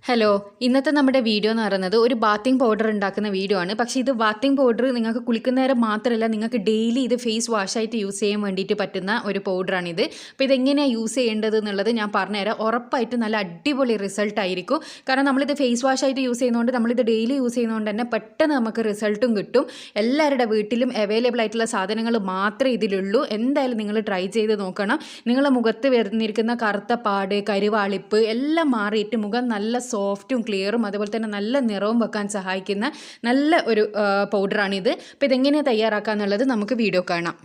Hello, ഇന്നത്തെ നമ്മുടെ video എന്ന് പറയുന്നത് ഒരു ബാത്തിങ് പൗഡർ ഉണ്ടാക്കുന്ന വീഡിയോ ആണ്. പക്ഷേ ഇത് ബാത്തിങ് പൗഡർ നിങ്ങൾക്ക് കുളിക്കുന്ന നേരം മാത്രമല്ല, നിങ്ങൾക്ക് ഡെയിലി ഇത് ഫേസ് വാഷായിട്ട് യൂസ് ചെയ്യാൻ വേണ്ടിയിട്ട് പറ്റുന്ന ഒരു പൗഡറാണിത്. അപ്പോൾ ഇതെങ്ങനെയാണ് യൂസ് ചെയ്യേണ്ടത് എന്നുള്ളത് ഞാൻ പറഞ്ഞുതരാം. ഉറപ്പായിട്ട് നല്ല അടിപൊളി റിസൾട്ട് ആയിരിക്കും. കാരണം നമ്മളിത് ഫേസ് വാഷായിട്ട് യൂസ് ചെയ്യുന്നതുകൊണ്ട്, നമ്മളിത് ഡെയിലി യൂസ് ചെയ്യുന്നതുകൊണ്ട് തന്നെ പെട്ടെന്ന് നമുക്ക് റിസൾട്ടും കിട്ടും. എല്ലാവരുടെ വീട്ടിലും അവൈലബിൾ ആയിട്ടുള്ള സാധനങ്ങൾ മാത്രമേ ഇതിലുള്ളൂ. എന്തായാലും നിങ്ങൾ ട്രൈ ചെയ്ത് നോക്കണം. നിങ്ങളുടെ മുഖത്ത് വരുന്നിരിക്കുന്ന കറുത്ത പാട്, കരുവാളിപ്പ് എല്ലാം മാറിയിട്ട് മുഖം നല്ല സോഫ്റ്റും ക്ലിയറും അതുപോലെ തന്നെ നല്ല നിറവും വെക്കാൻ സഹായിക്കുന്ന നല്ല ഒരു പൗഡറാണിത്. അപ്പോൾ ഇതെങ്ങനെയാണ് തയ്യാറാക്കുക എന്നുള്ളത് നമുക്ക് വീഡിയോ കാണാം.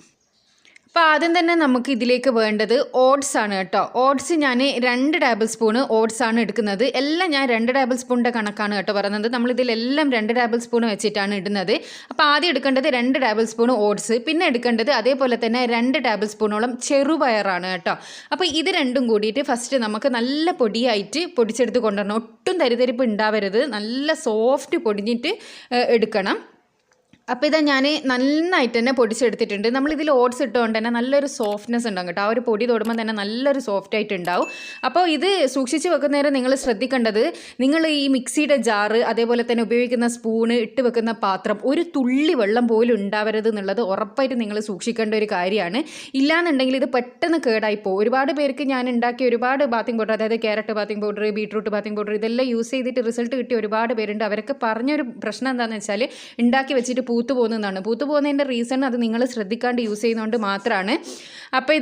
അപ്പോൾ ആദ്യം തന്നെ നമുക്ക് ഇതിലേക്ക് വേണ്ടത് ഓട്സ് ആണ് കേട്ടോ. ഓട്സ് ഞാൻ 2 ടേബിൾ സ്പൂണ് ഓട്സ് ആണ് എടുക്കുന്നത്. എല്ലാം ഞാൻ 2 ടേബിൾ സ്പൂണിൻ്റെ കണക്കാണ് കേട്ടോ പറയുന്നത്. നമ്മളിതിലെല്ലാം 2 ടേബിൾ സ്പൂൺ വെച്ചിട്ടാണ് ഇടുന്നത്. അപ്പോൾ ആദ്യം എടുക്കേണ്ടത് 2 ടേബിൾ സ്പൂൺ ഓട്സ്, പിന്നെ എടുക്കേണ്ടത് അതേപോലെ തന്നെ 2 ടേബിൾ സ്പൂണോളം ചെറുപയറാണ് കേട്ടോ. അപ്പോൾ ഇത് രണ്ടും കൂടിയിട്ട് ഫസ്റ്റ് നമുക്ക് നല്ല പൊടിയായിട്ട് പൊടിച്ചെടുത്ത് കൊണ്ടുവരണം. ഒട്ടും തരിതരിപ്പ് ഉണ്ടാവരുത്, നല്ല സോഫ്റ്റ് പൊടിഞ്ഞിട്ട് എടുക്കണം. അപ്പോൾ ഇതാ ഞാൻ നന്നായിട്ട് തന്നെ പൊടിച്ചെടുത്തിട്ടുണ്ട്. നമ്മളിതിൽ ഓട്സ് ഇട്ടുകൊണ്ട് തന്നെ നല്ലൊരു സോഫ്റ്റ്നെസ് ഉണ്ടാകും കേട്ടോ. ആ ഒരു പൊടി തൊടുമ്പോൾ തന്നെ നല്ലൊരു സോഫ്റ്റ് ആയിട്ട് ഉണ്ടാവും. അപ്പോൾ ഇത് സൂക്ഷിച്ച് വെക്കുന്ന നേരം നിങ്ങൾ ശ്രദ്ധിക്കേണ്ടത്, നിങ്ങൾ ഈ മിക്സിയുടെ ജാറ് അതേപോലെ തന്നെ ഉപയോഗിക്കുന്ന സ്പൂണ് ഇട്ട് വെക്കുന്ന പാത്രം ഒരു തുള്ളി വെള്ളം പോലും ഉണ്ടാവരുത് എന്നുള്ളത് ഉറപ്പായിട്ട് നിങ്ങൾ സൂക്ഷിക്കേണ്ട ഒരു കാര്യമാണ്. ഇല്ലാന്നുണ്ടെങ്കിൽ ഇത് പെട്ടെന്ന് കേടായി പോകും. ഒരുപാട് പേർക്ക് ഞാൻ ഉണ്ടാക്കിയ ഒരുപാട് ബാത്തിങ് പൗഡർ, അതായത് carrot bathing powder, beetroot bathing powder ഇതെല്ലാം യൂസ് ചെയ്തിട്ട് റിസൾട്ട് കിട്ടിയ ഒരുപാട് പേരുണ്ട്. അവരൊക്കെ പറഞ്ഞൊരു പ്രശ്നം എന്താണെന്ന് വെച്ചാൽ ഉണ്ടാക്കി വെച്ചിട്ട് പൂത്ത് പോകുന്നതാണ്. പൂത്ത് പോകുന്നതിൻ്റെ റീസൺ അത് നിങ്ങൾ ശ്രദ്ധിക്കാണ്ട് യൂസ് ചെയ്യുന്നതുകൊണ്ട് മാത്രമാണ്. അപ്പോൾ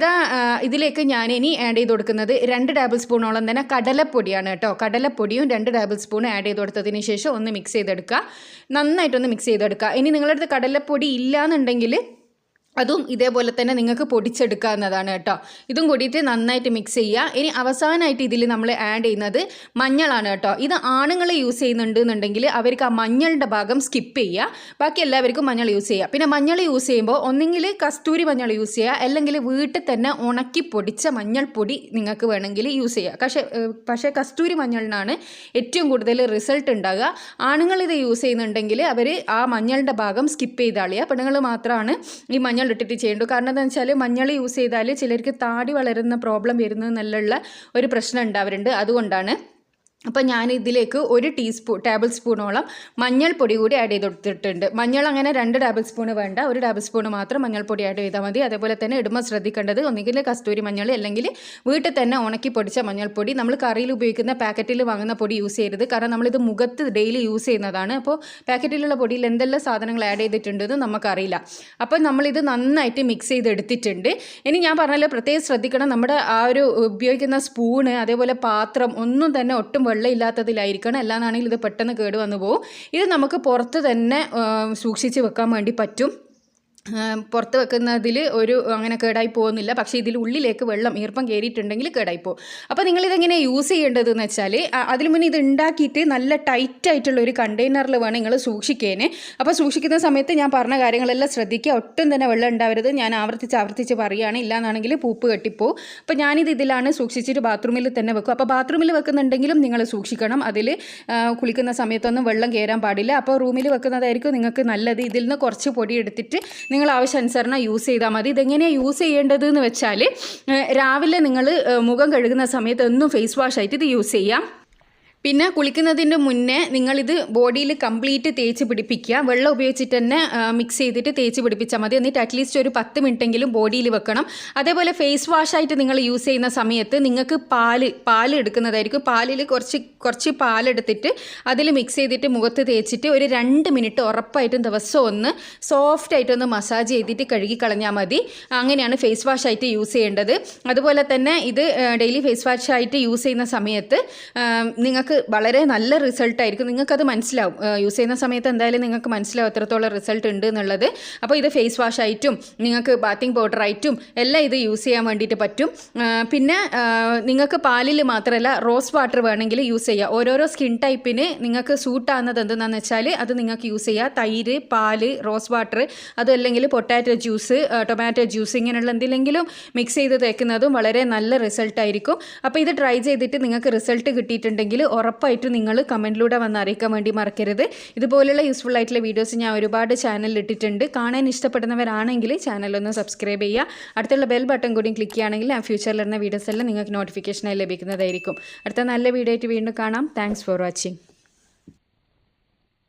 ഇതിലേക്ക് ഞാൻ ഇനി ആഡ് ചെയ്ത് കൊടുക്കുന്നത് 2 ടേബിൾ സ്പൂണോളം തന്നെ കടലപ്പൊടിയാണ് കേട്ടോ. കടലപ്പൊടിയും 2 ടേബിൾ സ്പൂൺ ആഡ് ചെയ്ത് കൊടുത്തതിന് ശേഷം ഒന്ന് മിക്സ് ചെയ്തെടുക്കുക. നന്നായിട്ടൊന്ന് മിക്സ് ചെയ്തെടുക്കുക. ഇനി നിങ്ങളുടെ അടുത്ത് കടലപ്പൊടി ഇല്ലയെന്നുണ്ടെങ്കിൽ അതും ഇതേപോലെ തന്നെ നിങ്ങൾക്ക് പൊടിച്ചെടുക്കാവുന്നതാണ് കേട്ടോ. ഇതും കൂടിയിട്ട് നന്നായിട്ട് മിക്സ് ചെയ്യുക. ഇനി അവസാനമായിട്ട് ഇതിൽ നമ്മൾ ആഡ് ചെയ്യുന്നത് മഞ്ഞളാണ് കേട്ടോ. ഇത് ആണുങ്ങൾ യൂസ് ചെയ്യുന്നുണ്ട് എന്നുണ്ടെങ്കിൽ അവർക്ക് ആ മഞ്ഞളുടെ ഭാഗം സ്കിപ്പ് ചെയ്യുക. ബാക്കി എല്ലാവർക്കും മഞ്ഞൾ യൂസ് ചെയ്യുക. പിന്നെ മഞ്ഞൾ യൂസ് ചെയ്യുമ്പോൾ ഒന്നെങ്കിൽ കസ്തൂരി മഞ്ഞൾ യൂസ് ചെയ്യുക, അല്ലെങ്കിൽ വീട്ടിൽ തന്നെ ഉണക്കി പൊടിച്ച മഞ്ഞൾപ്പൊടി നിങ്ങൾക്ക് വേണമെങ്കിൽ യൂസ് ചെയ്യുക. പക്ഷേ കസ്തൂരി മഞ്ഞളിനാണ് ഏറ്റവും കൂടുതൽ റിസൾട്ട് ഉണ്ടാകുക. ആണുങ്ങൾ ഇത് യൂസ് ചെയ്യുന്നുണ്ടെങ്കിൽ അവർ ആ മഞ്ഞളുടെ ഭാഗം സ്കിപ്പ് ചെയ്ത് കളയുക. പെണ്ണുങ്ങൾ മാത്രമാണ് ഈ മഞ്ഞൾ ഇട്ടിട്ട് ചെയ്യേണ്ടു. കാരണം എന്താണെന്ന് വെച്ചാൽ മഞ്ഞൾ യൂസ് ചെയ്താൽ ചിലർക്ക് താടി വളരുന്ന പ്രോബ്ലം വരുന്നത് നല്ലുള്ള ഒരു പ്രശ്നം ഉണ്ടാവാറുണ്ട്. അതുകൊണ്ടാണ്. അപ്പോൾ ഞാൻ ഇതിലേക്ക് 1 ടേബിൾ സ്പൂണോളം മഞ്ഞൾപ്പൊടി കൂടി ആഡ് ചെയ്ത് കൊടുത്തിട്ടുണ്ട്. മഞ്ഞൾ അങ്ങനെ 2 ടേബിൾ സ്പൂണ് വേണ്ട, 1 ടേബിൾ സ്പൂൺ മാത്രം മഞ്ഞൾപ്പൊടി ആഡ് ചെയ്താൽ മതി. അതേപോലെ തന്നെ ഇടുമ്പോൾ ശ്രദ്ധിക്കേണ്ടത് ഒന്നുകിൽ കസ്തൂരി മഞ്ഞൾ അല്ലെങ്കിൽ വീട്ടിൽ തന്നെ ഉണക്കി പൊടിച്ച മഞ്ഞൾപ്പൊടി. നമ്മൾ കറിയിൽ ഉപയോഗിക്കുന്ന പാക്കറ്റിൽ വാങ്ങുന്ന പൊടി യൂസ് ചെയ്യരുത്. കാരണം നമ്മളിത് മുഖത്ത് ഡെയിലി യൂസ് ചെയ്യുന്നതാണ്. അപ്പോൾ പാക്കറ്റിലുള്ള പൊടിയിൽ എന്തെല്ലാം സാധനങ്ങൾ ആഡ് ചെയ്തിട്ടുണ്ടെന്ന് നമുക്കറിയില്ല. അപ്പോൾ നമ്മളിത് നന്നായിട്ട് മിക്സ് ചെയ്തെടുത്തിട്ടുണ്ട്. ഇനി ഞാൻ പറഞ്ഞല്ലോ, പ്രത്യേകം ശ്രദ്ധിക്കണം, നമ്മുടെ ആ ഒരു ഉപയോഗിക്കുന്ന സ്പൂണ് അതേപോലെ പാത്രം ഒന്നും തന്നെ ഒട്ടും വെള്ളം ഇല്ലാത്തതിലായിരിക്കണം. അല്ലാന്നാണെങ്കിൽ ഇത് പെട്ടെന്ന് കേട് വന്നു പോകും. ഇത് നമുക്ക് പുറത്ത് തന്നെ സൂക്ഷിച്ച് വെക്കാൻ വേണ്ടി പറ്റും. പുറത്ത് വെക്കുന്നതിൽ അങ്ങനെ കേടായി പോകുന്നില്ല. പക്ഷേ ഇതിൽ ഉള്ളിലേക്ക് വെള്ളം ഈർപ്പം കയറിയിട്ടുണ്ടെങ്കിൽ കേടായി പോകും. അപ്പോൾ നിങ്ങളിതെങ്ങനെ യൂസ് ചെയ്യേണ്ടതെന്ന് വെച്ചാൽ, അതിന് മുന്നേ ഇത് ഉണ്ടാക്കിയിട്ട് നല്ല ടൈറ്റായിട്ടുള്ള ഒരു കണ്ടെയ്നറിൽ വേണം നിങ്ങൾ സൂക്ഷിക്കേനെ. അപ്പോൾ സൂക്ഷിക്കുന്ന സമയത്ത് ഞാൻ പറഞ്ഞ കാര്യങ്ങളെല്ലാം ശ്രദ്ധിക്കുക. ഒട്ടും തന്നെ വെള്ളം ഉണ്ടാവരുത്. ഞാൻ ആവർത്തിച്ച് പറയുകയാണ്. ഇല്ലാന്നാണെങ്കിൽ പൂപ്പ് കെട്ടിപ്പോവും. അപ്പോൾ ഞാനിത് ഇതിലാണ് സൂക്ഷിച്ചിട്ട് ബാത്റൂമിൽ തന്നെ വെക്കും. അപ്പോൾ ബാത്റൂമിൽ വെക്കുന്നുണ്ടെങ്കിലും നിങ്ങൾ സൂക്ഷിക്കണം. അതിൽ കുളിക്കുന്ന സമയത്തൊന്നും വെള്ളം കയറാൻ പാടില്ല. അപ്പോൾ റൂമിൽ വെക്കുന്നതായിരിക്കും നിങ്ങൾക്ക് നല്ലത്. ഇതിൽ നിന്ന് കുറച്ച് പൊടി എടുത്തിട്ട് നിങ്ങൾ ആവശ്യാനുസരണം യൂസ് ചെയ്താൽ മതി. ഇതെങ്ങനെയാണ് യൂസ് ചെയ്യേണ്ടത് എന്ന് വെച്ചാൽ, രാവിലെ നിങ്ങൾ മുഖം കഴുകുന്ന സമയത്ത് എന്നും ഫേസ് വാഷ് ആയിട്ട് ഇത് യൂസ് ചെയ്യാം. പിന്നെ കുളിക്കുന്നതിൻ്റെ മുന്നേ നിങ്ങളിത് ബോഡിയിൽ കംപ്ലീറ്റ് തേച്ച് പിടിപ്പിക്കുക. വെള്ളം ഉപയോഗിച്ചിട്ട് തന്നെ മിക്സ് ചെയ്തിട്ട് തേച്ച് പിടിപ്പിച്ചാൽ മതി. എന്നിട്ട് അറ്റ്ലീസ്റ്റ് ഒരു 10 മിനിറ്റെങ്കിലും ബോഡിയിൽ വെക്കണം. അതേപോലെ ഫേസ് വാഷായിട്ട് നിങ്ങൾ യൂസ് ചെയ്യുന്ന സമയത്ത് നിങ്ങൾക്ക് പാൽ എടുക്കുന്നതായിരിക്കും. പാലിൽ കുറച്ച് പാലെടുത്തിട്ട് അതിൽ മിക്സ് ചെയ്തിട്ട് മുഖത്ത് തേച്ചിട്ട് ഒരു 2 മിനിറ്റ് ഉറപ്പായിട്ടും ദിവസം ഒന്ന് സോഫ്റ്റായിട്ടൊന്ന് മസാജ് ചെയ്തിട്ട് കഴുകി കളഞ്ഞാൽ മതി. അങ്ങനെയാണ് ഫേസ് വാഷായിട്ട് യൂസ് ചെയ്യേണ്ടത്. അതുപോലെ തന്നെ ഇത് ഡെയിലി ഫേസ് വാഷായിട്ട് യൂസ് ചെയ്യുന്ന സമയത്ത് നിങ്ങൾക്ക് വളരെ നല്ല റിസൾട്ടായിരിക്കും. നിങ്ങൾക്കത് മനസ്സിലാവും. യൂസ് ചെയ്യുന്ന സമയത്ത് എന്തായാലും നിങ്ങൾക്ക് മനസ്സിലാവും എത്രത്തോളം റിസൾട്ട് ഉണ്ട് എന്നുള്ളത്. അപ്പോൾ ഇത് ഫേസ് വാഷായിട്ടും നിങ്ങൾക്ക് ബാത്തിങ് പൗഡറായിട്ടും എല്ലാം ഇത് യൂസ് ചെയ്യാൻ വേണ്ടിയിട്ട് പറ്റും. പിന്നെ നിങ്ങൾക്ക് പാലിൽ മാത്രമല്ല റോസ് വാട്ടർ വേണമെങ്കിൽ യൂസ് ചെയ്യുക. ഓരോരോ സ്കിൻ ടൈപ്പിന് നിങ്ങൾക്ക് സൂട്ടാകുന്നത് എന്തെന്നാന്ന് വെച്ചാൽ അത് നിങ്ങൾക്ക് യൂസ് ചെയ്യുക. തൈര്, പാല്, റോസ് വാട്ടർ, അതല്ലെങ്കിൽ പൊട്ടാറ്റോ ജ്യൂസ്, ടൊമാറ്റോ ജ്യൂസ്, ഇങ്ങനെയുള്ള എന്തെങ്കിലും മിക്സ് ചെയ്ത് തേക്കുന്നതും വളരെ നല്ല റിസൾട്ടായിരിക്കും. അപ്പോൾ ഇത് ട്രൈ ചെയ്തിട്ട് നിങ്ങൾക്ക് റിസൾട്ട് കിട്ടിയിട്ടുണ്ടെങ്കിൽ ഉറപ്പായിട്ടും നിങ്ങൾ കമൻറ്റിലൂടെ വന്ന് അറിയിക്കാൻ വേണ്ടി മറക്കരുത്. ഇതുപോലുള്ള യൂസ്ഫുൾ ആയിട്ടുള്ള വീഡിയോസ് ഞാൻ ഒരുപാട് ചാനലിൽ ഇട്ടിട്ടുണ്ട്. കാണാൻ ഇഷ്ടപ്പെടുന്നവരാണെങ്കിൽ ചാനലൊന്ന് സബ്സ്ക്രൈബ് ചെയ്യുക. അടുത്തുള്ള ബെൽ ബട്ടൺ കൂടി ക്ലിക്ക് ചെയ്യുകയാണെങ്കിൽ ആ ഫ്യൂച്ചറിൽ വരുന്ന വീഡിയോസ് എല്ലാം നിങ്ങൾക്ക് നോട്ടിഫിക്കേഷനായി ലഭിക്കുന്നതായിരിക്കും. അടുത്ത നല്ല വീഡിയോ ആയിട്ട് വീണ്ടും കാണാം. Thanks for watching.